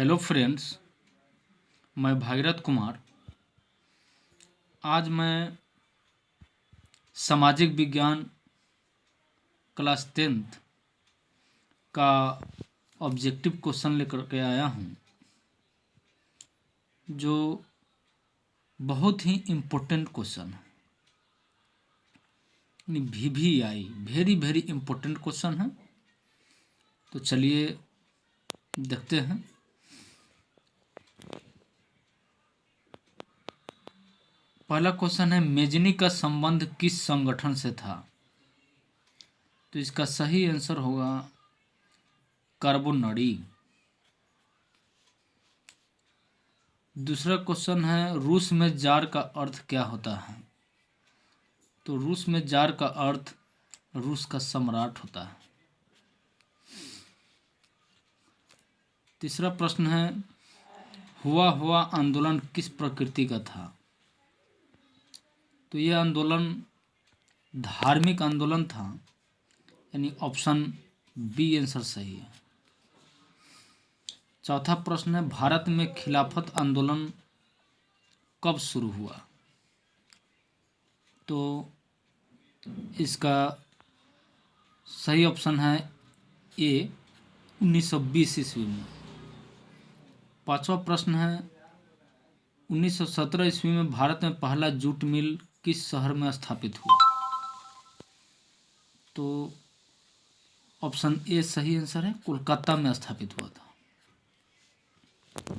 Hello friends, मैं भागीरथ कुमार। आज मैं सामाजिक विज्ञान क्लास 10th का ऑब्जेक्टिव क्वेश्चन लेकर के आया हूँ, जो बहुत ही इम्पोर्टेंट क्वेश्चन है। VVI very very important question है। तो चलिए देखते हैं। पहला क्वेश्चन है, मेजनी का संबंध किस संगठन से था? तो इसका सही आंसर होगा कार्बोनरी। दूसरा क्वेश्चन है, रूस में जार का अर्थ क्या होता है? तो रूस में जार का अर्थ रूस का सम्राट होता है। तीसरा प्रश्न है, हुआ आंदोलन किस प्रकृति का था? तो यह आंदोलन धार्मिक आंदोलन था, यानी ऑप्शन बी आंसर सही है। चौथा प्रश्न है, भारत में खिलाफत आंदोलन कब शुरू हुआ? तो इसका सही ऑप्शन है ए, 1920 ईस्वी में। पांचवा प्रश्न है, 1917 ईस्वी में भारत में पहला जूट मिल किस शहर में स्थापित हुआ? तो ऑप्शन ए सही आंसर है, कोलकाता में स्थापित हुआ था।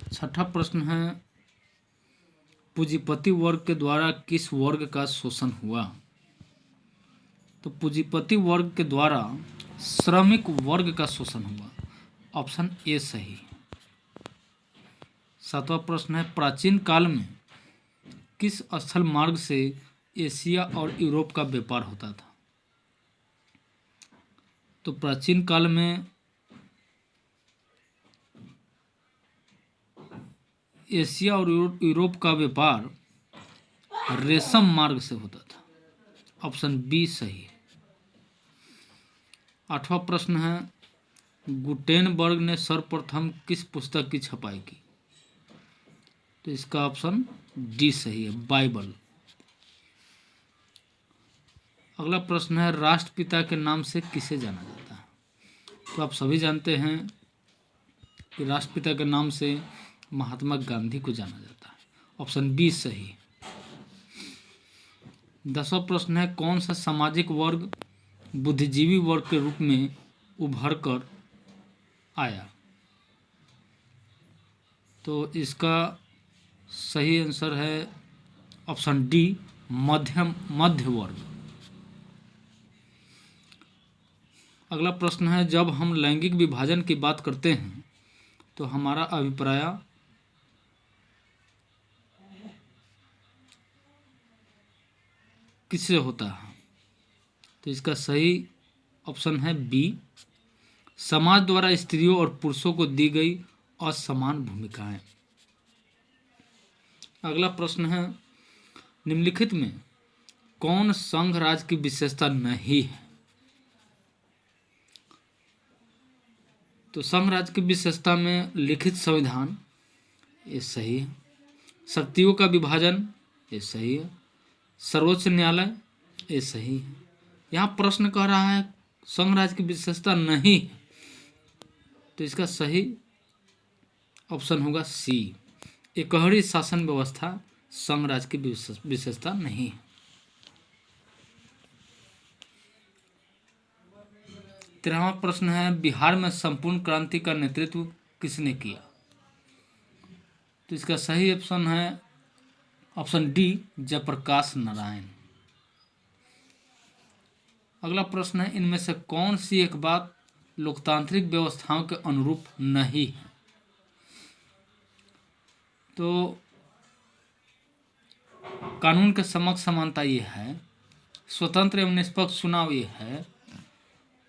छठा प्रश्न है, पूंजीपति वर्ग के द्वारा किस वर्ग का शोषण हुआ? तो पूंजीपति वर्ग के द्वारा श्रमिक वर्ग का शोषण हुआ। ऑप्शन ए सही। सातवां प्रश्न है, प्राचीन काल में किस स्थल मार्ग से एशिया और यूरोप का व्यापार होता था? तो प्राचीन काल में एशिया और यूरोप का व्यापार रेशम मार्ग से होता था। ऑप्शन बी सही। आठवां प्रश्न है, गुटेनबर्ग ने सर्वप्रथम किस पुस्तक की छपाई की? तो इसका ऑप्शन डी सही है, बाइबल। अगला प्रश्न है, राष्ट्रपिता के नाम से किसे जाना जाता है? तो आप सभी जानते हैं कि राष्ट्रपिता के नाम से महात्मा गांधी को जाना जाता है। ऑप्शन बी सही। 10वां प्रश्न है, कौन सा सामाजिक वर्ग बुद्धिजीवी वर्ग के रूप में उभर कर आया? तो इसका सही आंसर है ऑप्शन डी, मध्य वर्ग। अगला प्रश्न है, जब हम लैंगिक विभाजन की बात करते हैं तो हमारा अभिप्राय किससे होता है? तो इसका सही ऑप्शन है बी, समाज द्वारा स्त्रियों और पुरुषों को दी गई असमान भूमिकाएं। अगला प्रश्न है, निम्नलिखित में कौन संघ राज्य की विशेषता नहीं है? तो संघ राज्य की विशेषता में लिखित संविधान, ये सही है। शक्तियों का विभाजन, ये सही है। सर्वोच्च न्यायालय, ये सही है। यहाँ प्रश्न कह रहा है संघ राज्य की विशेषता नहीं है, तो इसका सही ऑप्शन होगा सी, एकहरी शासन व्यवस्था संघ राज्य की विशेषता नहीं है। 13वां प्रश्न है, बिहार में संपूर्ण क्रांति का नेतृत्व किसने किया? तो इसका सही ऑप्शन है ऑप्शन डी, जयप्रकाश नारायण। अगला प्रश्न है, इनमें से कौन सी एक बात लोकतांत्रिक व्यवस्थाओं के अनुरूप नहीं है? तो कानून के समक्ष समानता ये है, स्वतंत्र एवं निष्पक्ष चुनाव ये है,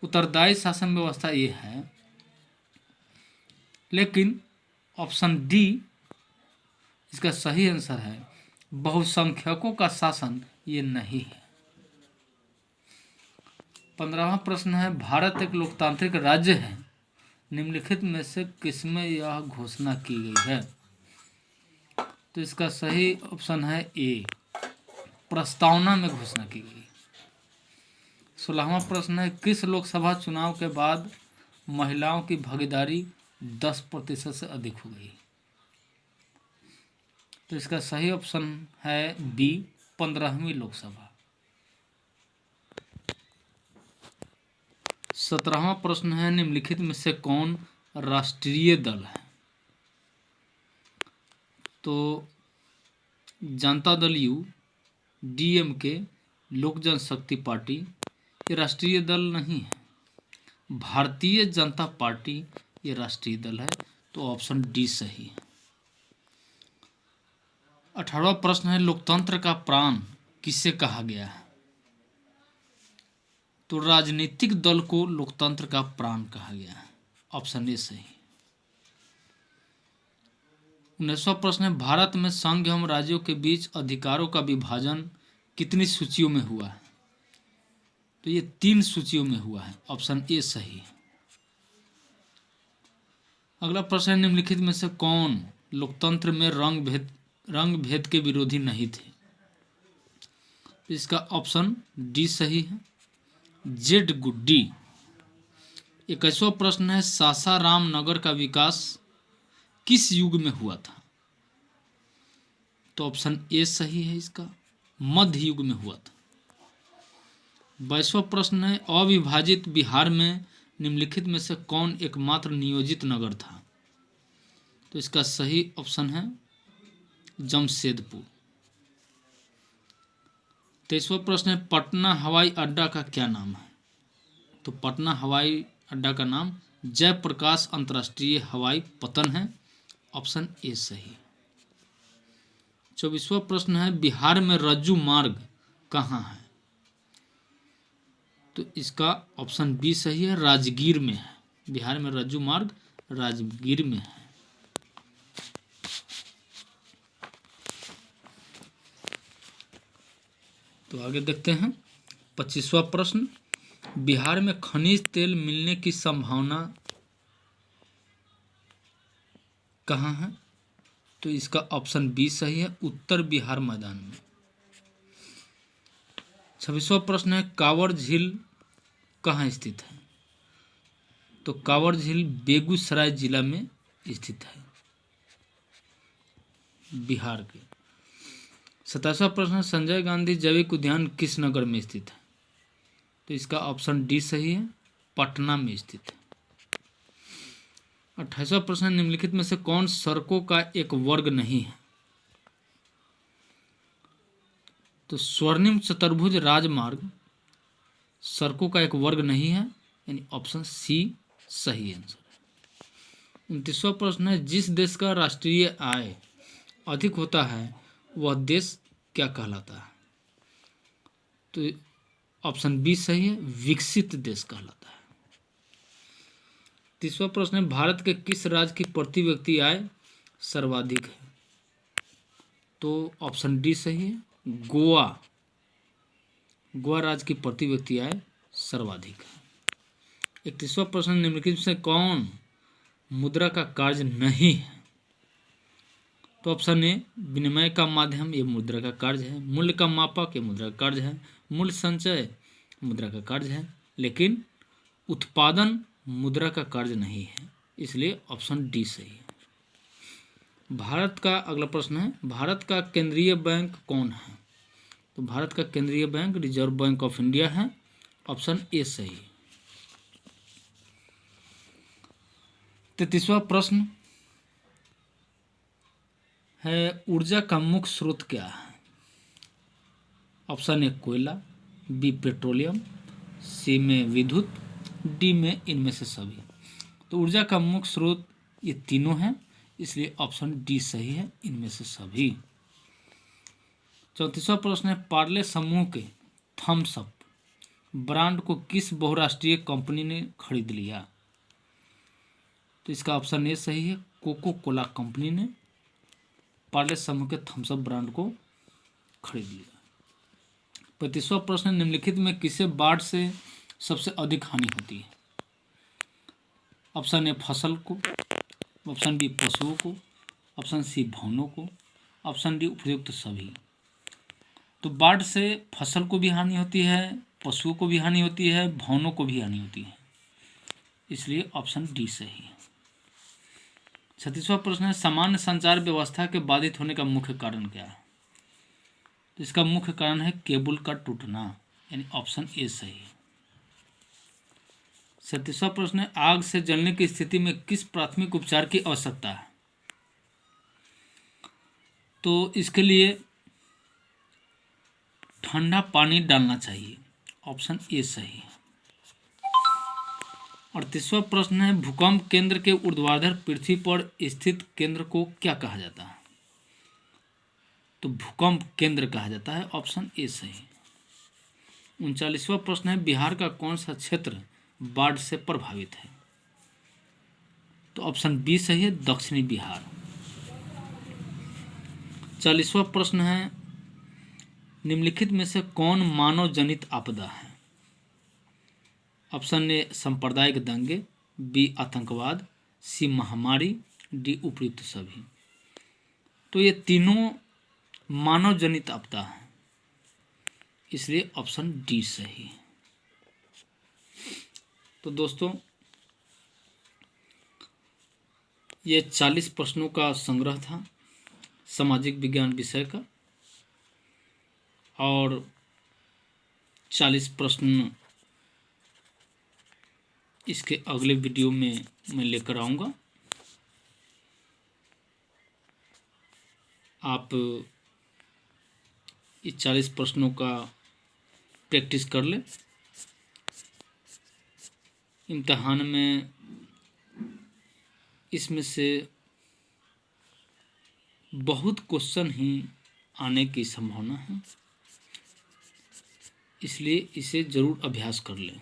उत्तरदायी शासन व्यवस्था ये है, लेकिन ऑप्शन डी इसका सही आंसर है, बहुसंख्यकों का शासन ये नहीं है। 15वां प्रश्न है, भारत एक लोकतांत्रिक राज्य है निम्नलिखित में से किसमें यह घोषणा की गई है? तो इसका सही ऑप्शन है ए, प्रस्तावना में घोषणा की गई। 16वां प्रश्न है, किस लोकसभा चुनाव के बाद महिलाओं की भागीदारी 10% से अधिक हो गई? तो इसका सही ऑप्शन है बी, 15वीं लोकसभा। 17वां प्रश्न है, निम्नलिखित में से कौन राष्ट्रीय दल है? तो जनता दल यू, डीएमके, लोक जनशक्ति पार्टी, ये राष्ट्रीय दल नहीं है। भारतीय जनता पार्टी ये राष्ट्रीय दल है। तो ऑप्शन डी सही है। 18वां प्रश्न है, लोकतंत्र का प्राण किसे कहा गया है? तो राजनीतिक दल को लोकतंत्र का प्राण कहा गया है। ऑप्शन ए सही। 19वां प्रश्न है, भारत में संघ एवं राज्यों के बीच अधिकारों का विभाजन कितनी सूचियों में हुआ है? तो ये 3 सूचियों में हुआ है। ऑप्शन ए सही है। अगला प्रश्न है, निम्नलिखित में से कौन लोकतंत्र में रंग भेद के विरोधी नहीं थे? इसका ऑप्शन डी सही है, जेड गुड्डी। 21वां प्रश्न है, सासाराम नगर का विकास किस युग में हुआ था? तो ऑप्शन ए सही है, इसका मध्य युग में हुआ था। 22वां प्रश्न है, अविभाजित बिहार में निम्नलिखित में से कौन एकमात्र नियोजित नगर था? तो इसका सही ऑप्शन है जमशेदपुर। 23वां प्रश्न है, पटना हवाई अड्डा का क्या नाम है? तो पटना हवाई अड्डा का नाम जयप्रकाश अंतर्राष्ट्रीय हवाई पतन है। ऑप्शन ए सही। 24वां प्रश्न है, बिहार में रज्जू मार्ग कहाँ है? तो इसका ऑप्शन बी सही है, राजगीर में है। बिहार में रज्जू मार्ग राजगीर में है। तो आगे देखते हैं 25वां प्रश्न, बिहार में खनिज तेल मिलने की संभावना कहाँ है? तो इसका ऑप्शन बी सही है, उत्तर बिहार मैदान में। 26वां प्रश्न है, कांवर झील कहाँ स्थित है? तो कांवर झील बेगूसराय जिला में स्थित है, बिहार के। 27वां प्रश्न, संजय गांधी जैविक उद्यान किस नगर में स्थित है? तो इसका ऑप्शन डी सही है, पटना में स्थित है। 28वां प्रश्न, निम्नलिखित में से कौन सड़कों का एक वर्ग नहीं है? तो स्वर्णिम चतुर्भुज राजमार्ग सड़कों का एक वर्ग नहीं है, यानी ऑप्शन सी सही आंसर है। 29वां प्रश्न है, जिस देश का राष्ट्रीय आय अधिक होता है वह देश क्या कहलाता है? तो ऑप्शन बी सही है, विकसित देश कहलाता है। 30वां प्रश्न है, भारत के किस राज्य की प्रति व्यक्ति आय सर्वाधिक है? तो ऑप्शन डी सही है, गोवा। गोवा राज्य की प्रति व्यक्ति आय सर्वाधिक है। 31वां प्रश्न, निम्नलिखित से कौन मुद्रा का कार्य नहीं है? तो ऑप्शन ए, विनिमय का माध्यम ये मुद्रा का कार्य है, मूल्य का मापक ये मुद्रा का कार्य है, मूल्य संचय मुद्रा का कार्य है, लेकिन उत्पादन मुद्रा का कार्य नहीं है, इसलिए ऑप्शन डी सही है। भारत का अगला प्रश्न है, भारत का केंद्रीय बैंक कौन है? तो भारत का केंद्रीय bank reserve bank of India है। ऑप्शन ए सही। 33वां प्रश्न है, ऊर्जा का मुख्य स्रोत क्या है? ऑप्शन ए कोयला, बी पेट्रोलियम, सी में विद्युत, डी में इनमें से सभी। तो ऊर्जा का मुख्य स्रोत ये तीनों हैं, इसलिए ऑप्शन डी सही है, इनमें से सभी। 34वां प्रश्न है, पार्ले समूह के थम्स अप ब्रांड को किस बहुराष्ट्रीय कंपनी ने खरीद लिया? तो इसका ऑप्शन ए सही है, कोको कोला कंपनी ने पार्ले समूह के थम्स अप ब्रांड को खरीद लिया। 35वां प्रश्न, निम्नलिखित में किसे बाढ़ से सबसे अधिक हानि होती है? ऑप्शन ए फसल को, ऑप्शन बी पशुओं को, ऑप्शन सी भवनों को, ऑप्शन डी उपयुक्त सभी। तो बाढ़ से फसल को भी हानि होती है, पशुओं को भी हानि होती है, भवनों को भी हानि होती है, इसलिए ऑप्शन डी सही है। 36वां प्रश्न है सामान्य संचार व्यवस्था के बाधित होने का मुख्य कारण क्या है? तो इसका मुख्य कारण है केबल का टूटना, यानी ऑप्शन ए सही है। 37वां प्रश्न है आग से जलने की स्थिति में किस प्राथमिक उपचार की आवश्यकता है? तो इसके लिए ठंडा पानी डालना चाहिए, ऑप्शन ए सही है। 38वां प्रश्न है भूकंप केंद्र के ऊर्ध्वाधर पृथ्वी पर स्थित केंद्र को क्या कहा जाता है? तो भूकंप केंद्र कहा जाता है, ऑप्शन ए सही। 39वां प्रश्न है बिहार का कौन सा क्षेत्र बाढ़ से प्रभावित है? तो ऑप्शन बी सही है, दक्षिणी बिहार। 40वां प्रश्न है निम्नलिखित में से कौन मानव जनित आपदा है? ऑप्शन ए सांप्रदायिक दंगे, बी आतंकवाद, सी महामारी, डी उपयुक्त सभी। तो ये तीनों मानव जनित आपदा है, इसलिए ऑप्शन डी सही है। तो दोस्तों ये 40 प्रश्नों का संग्रह था सामाजिक विज्ञान विषय का, और 40 प्रश्न इसके अगले वीडियो में मैं लेकर आऊँगा। आप इस 40 प्रश्नों का प्रैक्टिस कर लें। इम्तहान में इसमें से बहुत क्वेश्चन ही आने की संभावना है, इसलिए इसे ज़रूर अभ्यास कर लें।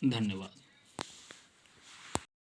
धन्यवाद।